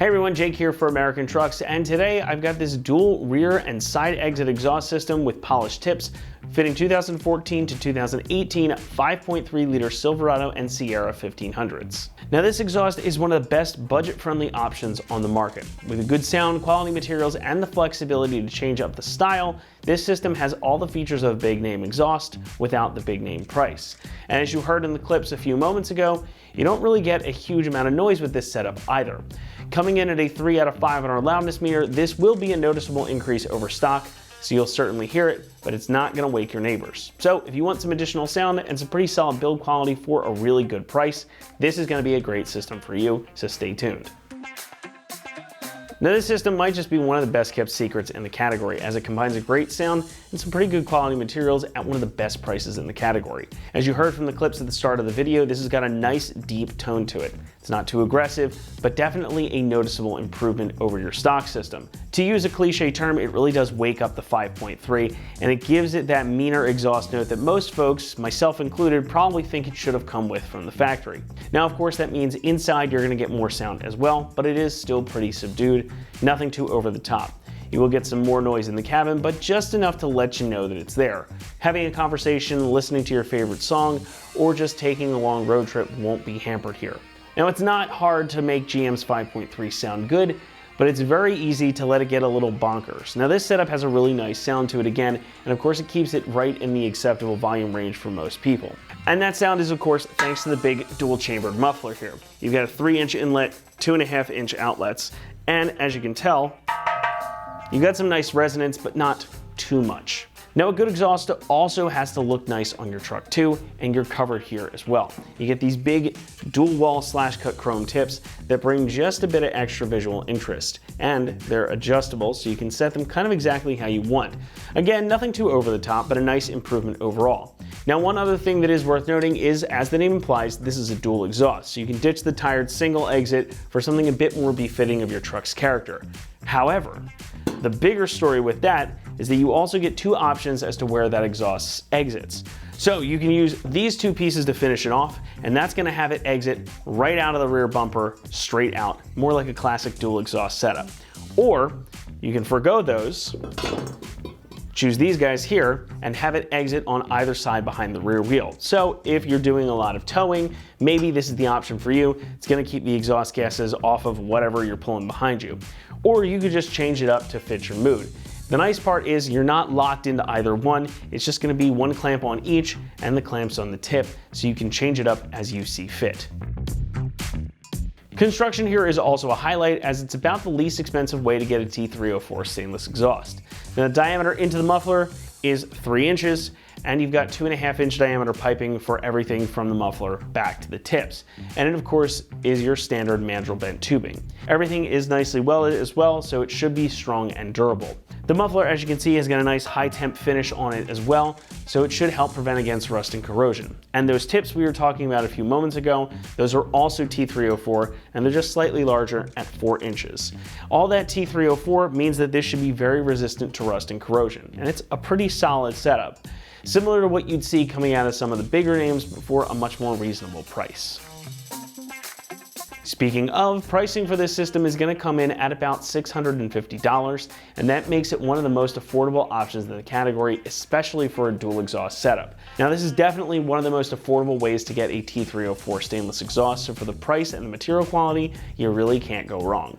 Hey everyone, Jake here for American Trucks, and today I've got this dual rear and side exit exhaust system with polished tips, fitting 2014 to 2018 5.3 liter Silverado and Sierra 1500s. Now this exhaust is one of the best budget-friendly options on the market. With a good sound, quality materials, and the flexibility to change up the style, this system has all the features of a big name exhaust without the big name price. And as you heard in the clips a few moments ago, you don't really get a huge amount of noise with this setup either. Coming in at a 3 out of 5 on our loudness meter, this will be a noticeable increase over stock, so you'll certainly hear it, but it's not going to wake your neighbors. So if you want some additional sound and some pretty solid build quality for a really good price, this is going to be a great system for you, so stay tuned. Now this system might just be one of the best kept secrets in the category, as it combines a great sound and some pretty good quality materials at one of the best prices in the category. As you heard from the clips at the start of the video, this has got a nice deep tone to it. It's not too aggressive, but definitely a noticeable improvement over your stock system. To use a cliche term, it really does wake up the 5.3, and it gives it that meaner exhaust note that most folks, myself included, probably think it should have come with from the factory. Now of course that means inside you're going to get more sound as well, but it is still pretty subdued, nothing too over the top. You will get some more noise in the cabin, but just enough to let you know that it's there. Having a conversation, listening to your favorite song, or just taking a long road trip won't be hampered here. Now it's not hard to make GM's 5.3 sound good, but it's very easy to let it get a little bonkers. Now this setup has a really nice sound to it again, and of course it keeps it right in the acceptable volume range for most people. And that sound is of course thanks to the big dual chambered muffler here. You've got a 3-inch inlet, 2.5-inch outlets, and as you can tell, you got some nice resonance, but not too much. Now a good exhaust also has to look nice on your truck too, and you're covered here as well. You get these big dual wall slash cut chrome tips that bring just a bit of extra visual interest, and they're adjustable so you can set them kind of exactly how you want. Again, nothing too over the top, but a nice improvement overall. Now one other thing that is worth noting is, as the name implies, this is a dual exhaust, so you can ditch the tired single exit for something a bit more befitting of your truck's character. However, the bigger story with that is that you also get two options as to where that exhaust exits. So you can use these two pieces to finish it off, and that's going to have it exit right out of the rear bumper, straight out, more like a classic dual exhaust setup. Or you can forgo those, choose these guys here, and have it exit on either side behind the rear wheel. So if you're doing a lot of towing, maybe this is the option for you. It's going to keep the exhaust gases off of whatever you're pulling behind you. Or you could just change it up to fit your mood. The nice part is you're not locked into either one. It's just going to be one clamp on each and the clamps on the tip, so you can change it up as you see fit. Construction here is also a highlight, as it's about the least expensive way to get a T304 stainless exhaust. Now the diameter into the muffler is 3 inches, and you've got 2.5-inch diameter piping for everything from the muffler back to the tips. And it of course is your standard mandrel bent tubing. Everything is nicely welded as well, so it should be strong and durable. The muffler, as you can see, has got a nice high temp finish on it as well, so it should help prevent against rust and corrosion. And those tips we were talking about a few moments ago, those are also T304, and they're just slightly larger at 4 inches. All that T304 means that this should be very resistant to rust and corrosion, and it's a pretty solid setup, similar to what you'd see coming out of some of the bigger names, but for a much more reasonable price. Speaking of, pricing for this system is going to come in at about $650, and that makes it one of the most affordable options in the category, especially for a dual exhaust setup. Now this is definitely one of the most affordable ways to get a T304 stainless exhaust, so for the price and the material quality, you really can't go wrong.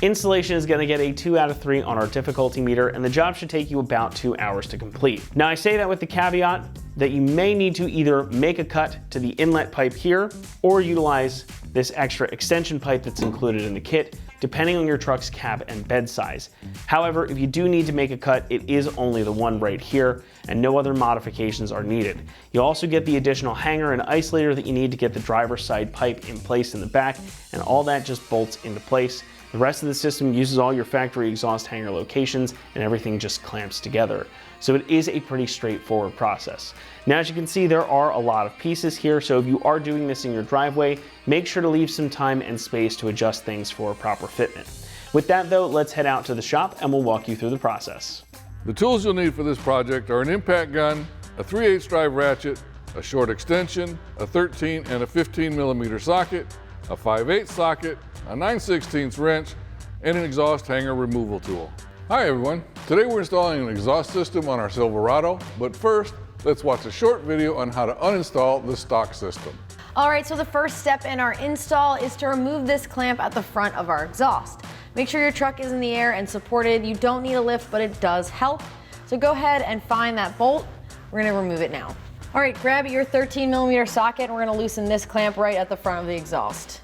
Installation is going to get a 2 out of 3 on our difficulty meter, and the job should take you about 2 hours to complete. Now I say that with the caveat that you may need to either make a cut to the inlet pipe here or utilize this extra extension pipe that's included in the kit, depending on your truck's cab and bed size. However, if you do need to make a cut, it is only the one right here, and no other modifications are needed. You also get the additional hanger and isolator that you need to get the driver's side pipe in place in the back, and all that just bolts into place. The rest of the system uses all your factory exhaust hanger locations, and everything just clamps together. So it is a pretty straightforward process. Now as you can see, there are a lot of pieces here, so if you are doing this in your driveway, make sure to leave some time and space to adjust things for a proper fitment. With that though, let's head out to the shop and we'll walk you through the process. The tools you'll need for this project are an impact gun, a 3/8 drive ratchet, a short extension, a 13 and a 15 millimeter socket, a 5/8 socket, a 9/16 wrench, and an exhaust hanger removal tool. Hi everyone, today we're installing an exhaust system on our Silverado, but first, let's watch a short video on how to uninstall the stock system. All right, so the first step in our install is to remove this clamp at the front of our exhaust. Make sure your truck is in the air and supported. You don't need a lift, but it does help. So go ahead and find that bolt. We're gonna remove it now. All right, grab your 13mm socket and we're gonna loosen this clamp right at the front of the exhaust.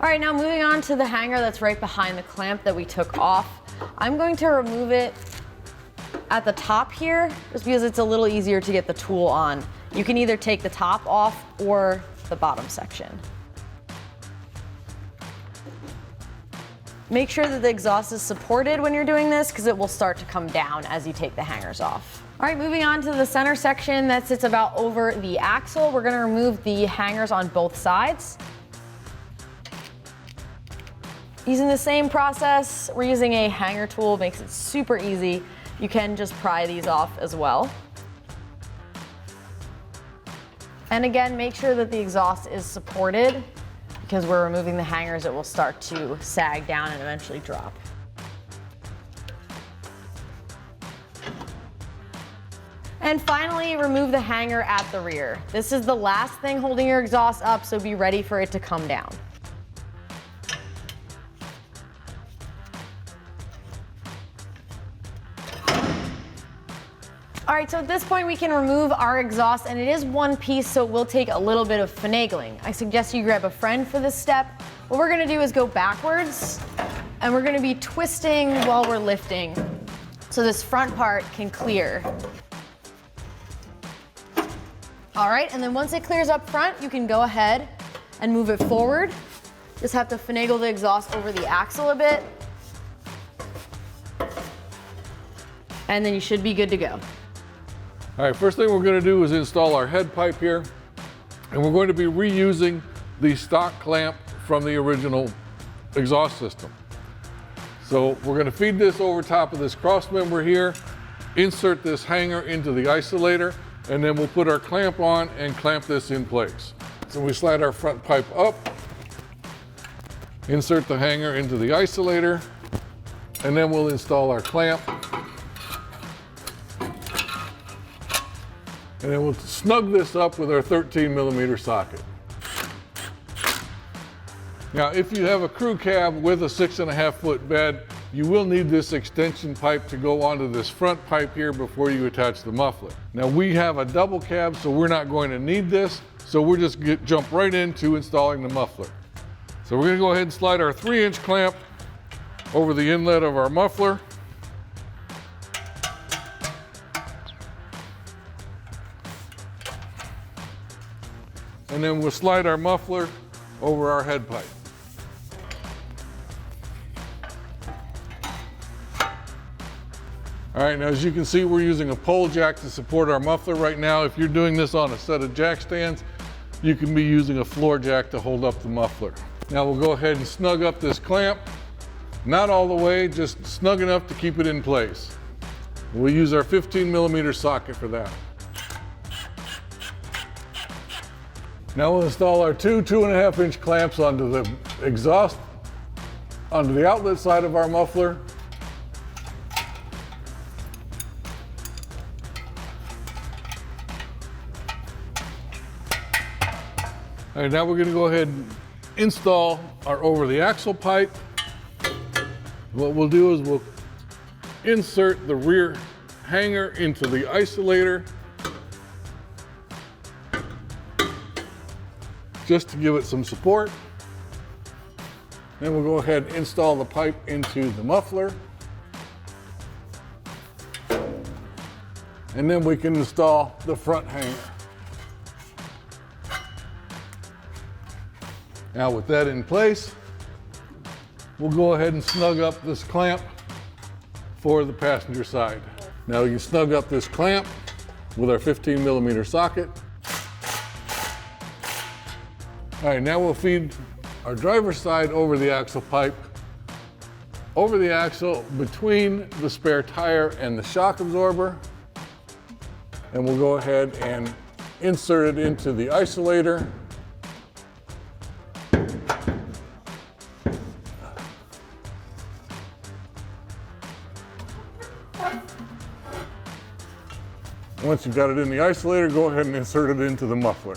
All right, now moving on to the hanger that's right behind the clamp that we took off. I'm going to remove it at the top here, just because it's a little easier to get the tool on. You can either take the top off or the bottom section. Make sure that the exhaust is supported when you're doing this because it will start to come down as you take the hangers off. All right, moving on to the center section that sits about over the axle. We're gonna remove the hangers on both sides. Using the same process, we're using a hanger tool, makes it super easy. You can just pry these off as well. And again, make sure that the exhaust is supported because we're removing the hangers, it will start to sag down and eventually drop. And finally, remove the hanger at the rear. This is the last thing holding your exhaust up, so be ready for it to come down. All right, so at this point we can remove our exhaust, and it is one piece, so it will take a little bit of finagling. I suggest you grab a friend for this step. What we're gonna do is go backwards, and we're gonna be twisting while we're lifting, so this front part can clear. All right, and then once it clears up front, you can go ahead and move it forward. Just have to finagle the exhaust over the axle a bit, and then you should be good to go. All right, first thing we're going to do is install our head pipe here, and we're going to be reusing the stock clamp from the original exhaust system. So we're going to feed this over top of this cross member here, insert this hanger into the isolator, and then we'll put our clamp on and clamp this in place. So we slide our front pipe up, insert the hanger into the isolator, and then we'll install our clamp. And then we'll snug this up with our 13mm socket. Now, if you have a crew cab with a 6.5-foot bed, you will need this extension pipe to go onto this front pipe here before you attach the muffler. Now, we have a double cab, so we're not going to need this, so we're just jump right into installing the muffler. So we're gonna go ahead and slide our 3-inch clamp over the inlet of our muffler. And then we'll slide our muffler over our head pipe. All right, now as you can see, we're using a pole jack to support our muffler right now. If you're doing this on a set of jack stands, you can be using a floor jack to hold up the muffler. Now we'll go ahead and snug up this clamp. Not all the way, just snug enough to keep it in place. We'll use our 15mm socket for that. Now we'll install our two 2.5-inch clamps onto the exhaust, onto the outlet side of our muffler. All right, now we're going to go ahead and install our over the axle pipe. What we'll do is we'll insert the rear hanger into the isolator, just to give it some support. Then we'll go ahead and install the pipe into the muffler. And then we can install the front hanger. Now with that in place, we'll go ahead and snug up this clamp for the passenger side. Now we can snug up this clamp with our 15mm socket. All right, now we'll feed our driver's side over the axle pipe, over the axle between the spare tire and the shock absorber. And we'll go ahead and insert it into the isolator. Once you've got it in the isolator, go ahead and insert it into the muffler.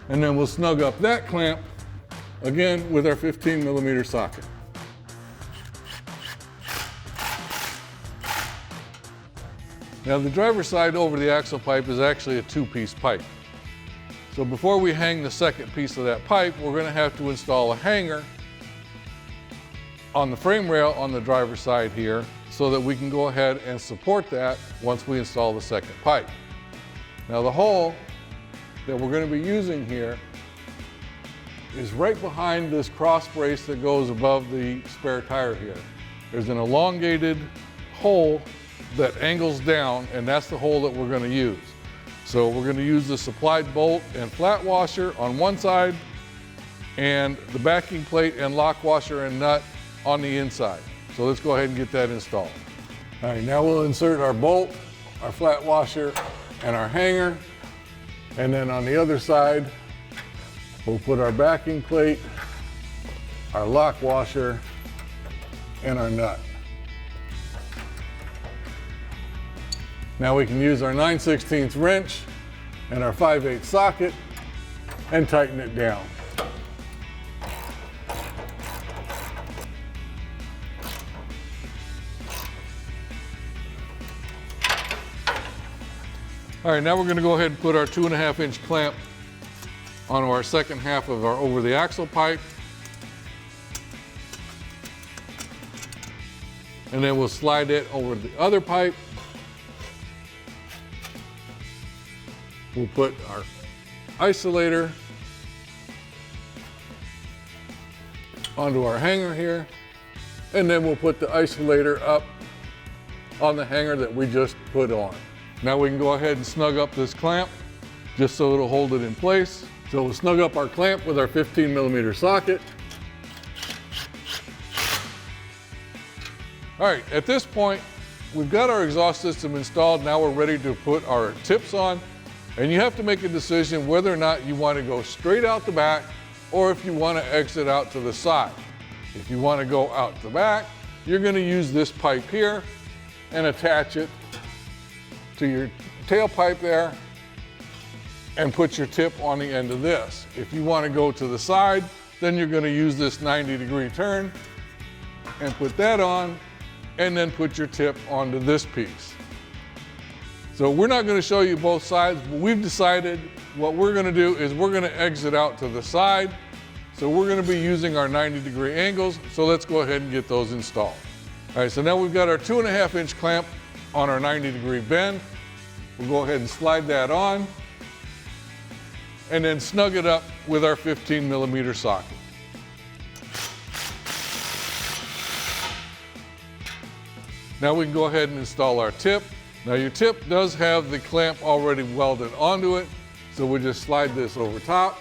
And then we'll snug up that clamp again with our 15mm socket. Now the driver's side over the axle pipe is actually a 2-piece pipe. So before we hang the second piece of that pipe, we're going to have to install a hanger on the frame rail on the driver's side here so that we can go ahead and support that once we install the second pipe. Now the hole that we're going to be using here is right behind this cross brace that goes above the spare tire here. There's an elongated hole that angles down, and that's the hole that we're going to use. So we're going to use the supplied bolt and flat washer on one side and the backing plate and lock washer and nut on the inside. So let's go ahead and get that installed. All right, now we'll insert our bolt, our flat washer, and our hanger. And then on the other side, we'll put our backing plate, our lock washer, and our nut. Now we can use our 9/16 wrench and our 5/8 socket and tighten it down. All right, now we're going to go ahead and put our 2.5-inch clamp onto our second half of our over the axle pipe. And then we'll slide it over the other pipe. We'll put our isolator onto our hanger here, and then we'll put the isolator up on the hanger that we just put on. Now we can go ahead and snug up this clamp just so it'll hold it in place. So we'll snug up our clamp with our 15mm socket. All right, at this point, we've got our exhaust system installed. Now we're ready to put our tips on. And you have to make a decision whether or not you want to go straight out the back or if you want to exit out to the side. If you want to go out the back, you're going to use this pipe here and attach it to your tailpipe there and put your tip on the end of this. If you want to go to the side, then you're going to use this 90-degree turn and put that on and then put your tip onto this piece. So we're not going to show you both sides, but we've decided what we're going to do is we're going to exit out to the side. So we're going to be using our 90-degree angles. So let's go ahead and get those installed. All right, so now we've got our 2.5-inch clamp on our 90-degree bend. We'll go ahead and slide that on and then snug it up with our 15mm socket. Now we can go ahead and install our tip. Now your tip does have the clamp already welded onto it, so we'll just slide this over top.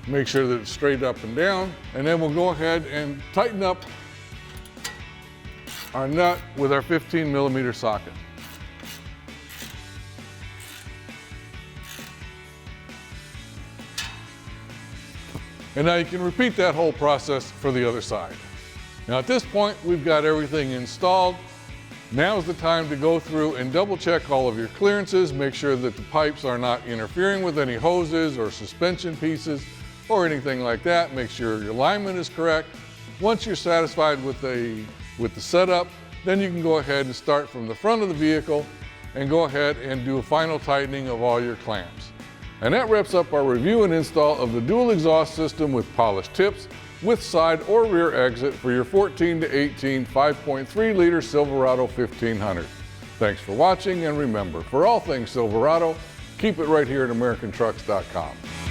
Make sure that it's straight up and down, and then we'll go ahead and tighten up our nut with our 15mm socket. And now you can repeat that whole process for the other side. Now at this point, we've got everything installed. Now is the time to go through and double check all of your clearances, make sure that the pipes are not interfering with any hoses or suspension pieces or anything like that. Make sure your alignment is correct. Once you're satisfied with the setup, then you can go ahead and start from the front of the vehicle and go ahead and do a final tightening of all your clamps. And that wraps up our review and install of the dual exhaust system with polished tips with side or rear exit for your 14 to 18 5.3 liter Silverado 1500. Thanks for watching, and remember, for all things Silverado, keep it right here at AmericanTrucks.com.